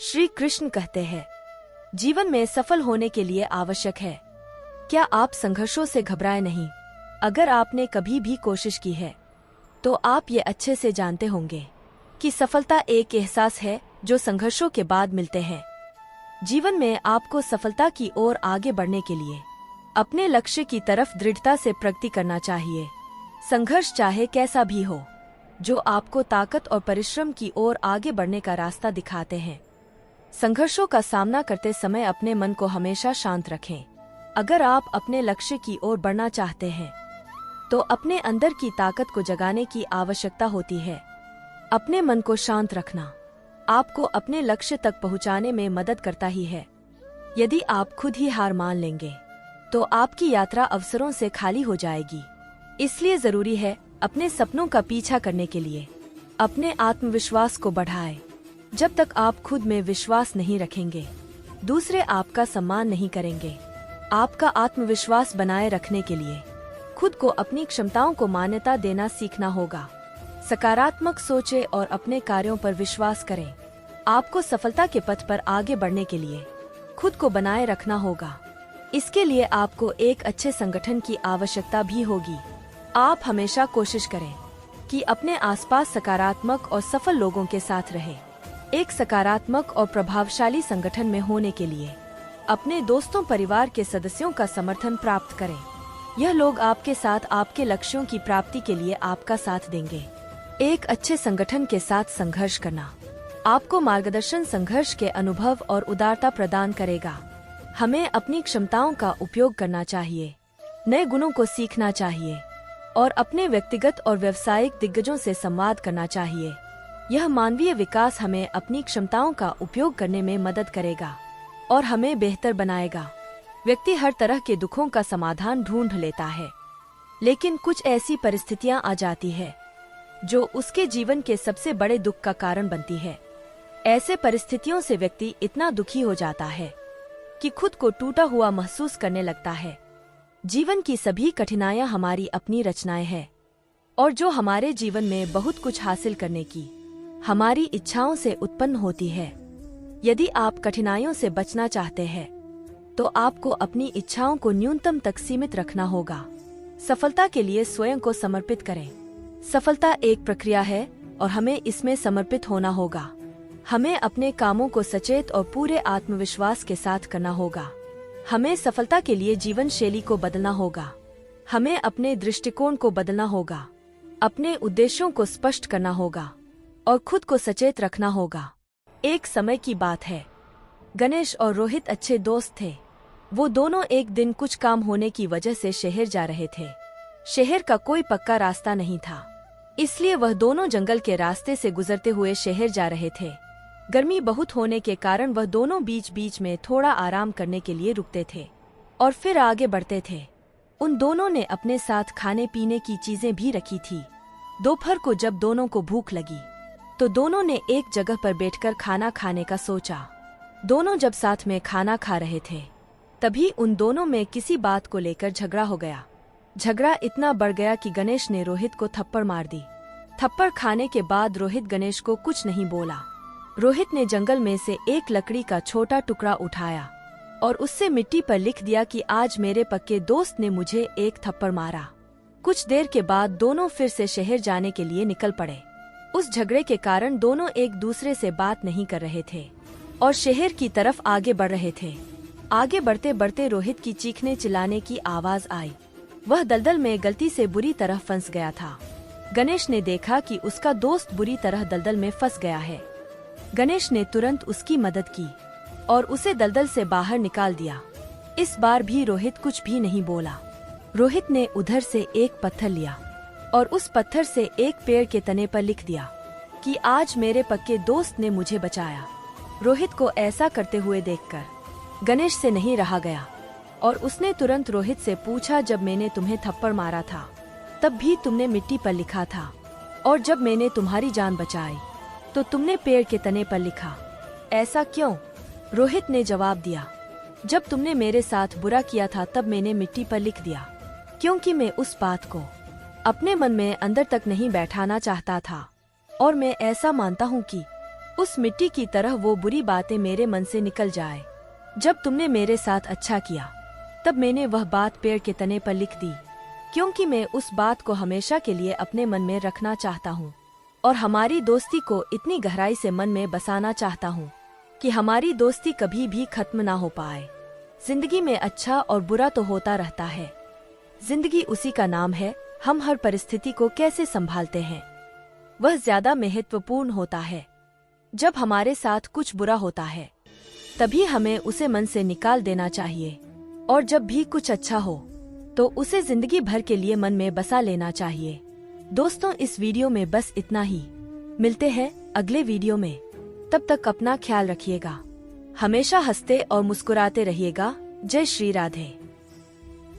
श्री कृष्ण कहते हैं, जीवन में सफल होने के लिए आवश्यक है। क्या आप संघर्षों से घबराए नहीं? अगर आपने कभी भी कोशिश की है तो आप ये अच्छे से जानते होंगे कि सफलता एक एहसास है जो संघर्षों के बाद मिलते हैं। जीवन में आपको सफलता की ओर आगे बढ़ने के लिए अपने लक्ष्य की तरफ दृढ़ता से प्रगति करना चाहिए। संघर्ष चाहे कैसा भी हो, जो आपको ताकत और परिश्रम की ओर आगे बढ़ने का रास्ता दिखाते हैं। संघर्षों का सामना करते समय अपने मन को हमेशा शांत रखें। अगर आप अपने लक्ष्य की ओर बढ़ना चाहते हैं तो अपने अंदर की ताकत को जगाने की आवश्यकता होती है। अपने मन को शांत रखना आपको अपने लक्ष्य तक पहुंचाने में मदद करता ही है। यदि आप खुद ही हार मान लेंगे तो आपकी यात्रा अवसरों से खाली हो जाएगी। इसलिए जरूरी है अपने सपनों का पीछा करने के लिए अपने आत्मविश्वास को बढ़ाएं। जब तक आप खुद में विश्वास नहीं रखेंगे, दूसरे आपका सम्मान नहीं करेंगे। आपका आत्मविश्वास बनाए रखने के लिए खुद को अपनी क्षमताओं को मान्यता देना सीखना होगा। सकारात्मक सोचें और अपने कार्यों पर विश्वास करें। आपको सफलता के पथ पर आगे बढ़ने के लिए खुद को बनाए रखना होगा। इसके लिए आपको एक अच्छे संगठन की आवश्यकता भी होगी। आप हमेशा कोशिश करें कि अपने आसपास सकारात्मक और सफल लोगों के साथ रहें। एक सकारात्मक और प्रभावशाली संगठन में होने के लिए अपने दोस्तों परिवार के सदस्यों का समर्थन प्राप्त करें। यह लोग आपके साथ आपके लक्ष्यों की प्राप्ति के लिए आपका साथ देंगे। एक अच्छे संगठन के साथ संघर्ष करना आपको मार्गदर्शन, संघर्ष के अनुभव और उदारता प्रदान करेगा। हमें अपनी क्षमताओं का उपयोग करना चाहिए, नए गुणों को सीखना चाहिए और अपने व्यक्तिगत और व्यावसायिक दिग्गजों से संवाद करना चाहिए। यह मानवीय विकास हमें अपनी क्षमताओं का उपयोग करने में मदद करेगा और हमें बेहतर बनाएगा। व्यक्ति हर तरह के दुखों का समाधान ढूंढ लेता है, लेकिन कुछ ऐसी परिस्थितियां आ जाती है जो उसके जीवन के सबसे बड़े दुख का कारण बनती है। ऐसे परिस्थितियों से व्यक्ति इतना दुखी हो जाता है कि खुद को टूटा हुआ महसूस करने लगता है। जीवन की सभी कठिनाइयां हमारी अपनी रचनाएं हैं और जो हमारे जीवन में बहुत कुछ हासिल करने की हमारी इच्छाओं से उत्पन्न होती है। यदि आप कठिनाइयों से बचना चाहते हैं तो आपको अपनी इच्छाओं को न्यूनतम तक सीमित रखना होगा। सफलता के लिए स्वयं को समर्पित करें। सफलता एक प्रक्रिया है और हमें इसमें समर्पित होना होगा। हमें अपने कामों को सचेत और पूरे आत्मविश्वास के साथ करना होगा। हमें सफलता के लिए जीवन शैली को बदलना होगा। हमें अपने दृष्टिकोण को बदलना होगा, अपने उद्देश्यों को स्पष्ट करना होगा और खुद को सचेत रखना होगा। एक समय की बात है, गणेश और रोहित अच्छे दोस्त थे। वो दोनों एक दिन कुछ काम होने की वजह से शहर जा रहे थे। शहर का कोई पक्का रास्ता नहीं था, इसलिए वह दोनों जंगल के रास्ते से गुजरते हुए शहर जा रहे थे। गर्मी बहुत होने के कारण वह दोनों बीच बीच में थोड़ा आराम करने के लिए रुकते थे और फिर आगे बढ़ते थे। उन दोनों ने अपने साथ खाने पीने की चीजें भी रखी थी। दोपहर को जब दोनों को भूख लगी तो दोनों ने एक जगह पर बैठकर खाना खाने का सोचा। दोनों जब साथ में खाना खा रहे थे तभी उन दोनों में किसी बात को लेकर झगड़ा हो गया। झगड़ा इतना बढ़ गया कि गणेश ने रोहित को थप्पड़ मार दी। थप्पड़ खाने के बाद रोहित गणेश को कुछ नहीं बोला। रोहित ने जंगल में से एक लकड़ी का छोटा टुकड़ा उठाया और उससे मिट्टी पर लिख दिया कि आज मेरे पक्के दोस्त ने मुझे एक थप्पड़ मारा। कुछ देर के बाद दोनों फिर से शहर जाने के लिए निकल पड़े। उस झगड़े के कारण दोनों एक दूसरे से बात नहीं कर रहे थे और शहर की तरफ आगे बढ़ रहे थे। आगे बढ़ते बढ़ते रोहित की चीखने चिल्लाने की आवाज आई। वह दलदल में गलती से बुरी तरह फंस गया था। गणेश ने देखा कि उसका दोस्त बुरी तरह दलदल में फंस गया है। गणेश ने तुरंत उसकी मदद की और उसे दलदल से बाहर निकाल दिया। इस बार भी रोहित कुछ भी नहीं बोला। रोहित ने उधर से एक पत्थर लिया और उस पत्थर से एक पेड़ के तने पर लिख दिया कि आज मेरे पक्के दोस्त ने मुझे बचाया। रोहित को ऐसा करते हुए देखकर गणेश से नहीं रहा गया और उसने तुरंत रोहित से पूछा, जब मैंने तुम्हें थप्पड़ मारा था तब भी तुमने मिट्टी पर लिखा था और जब मैंने तुम्हारी जान बचाई तो तुमने पेड़ के तने पर लिखा, ऐसा क्यों? रोहित ने जवाब दिया, जब तुमने मेरे साथ बुरा किया था तब मैंने मिट्टी पर लिख दिया, क्योंकि मैं उस बात को अपने मन में अंदर तक नहीं बैठाना चाहता था और मैं ऐसा मानता हूँ कि उस मिट्टी की तरह वो बुरी बातें मेरे मन से निकल जाए। जब तुमने मेरे साथ अच्छा किया तब मैंने वह बात पेड़ के तने पर लिख दी, क्योंकि मैं उस बात को हमेशा के लिए अपने मन में रखना चाहता हूँ और हमारी दोस्ती को इतनी गहराई से मन में बसाना चाहता हूँ कि हमारी दोस्ती कभी भी खत्म ना हो पाए। जिंदगी में अच्छा और बुरा तो होता रहता है, जिंदगी उसी का नाम है। हम हर परिस्थिति को कैसे संभालते हैं वह ज्यादा महत्वपूर्ण होता है। जब हमारे साथ कुछ बुरा होता है तभी हमें उसे मन से निकाल देना चाहिए, और जब भी कुछ अच्छा हो तो उसे जिंदगी भर के लिए मन में बसा लेना चाहिए। दोस्तों, इस वीडियो में बस इतना ही। मिलते हैं अगले वीडियो में। तब तक अपना ख्याल रखिएगा, हमेशा हंसते और मुस्कुराते रहिएगा। जय श्री राधे।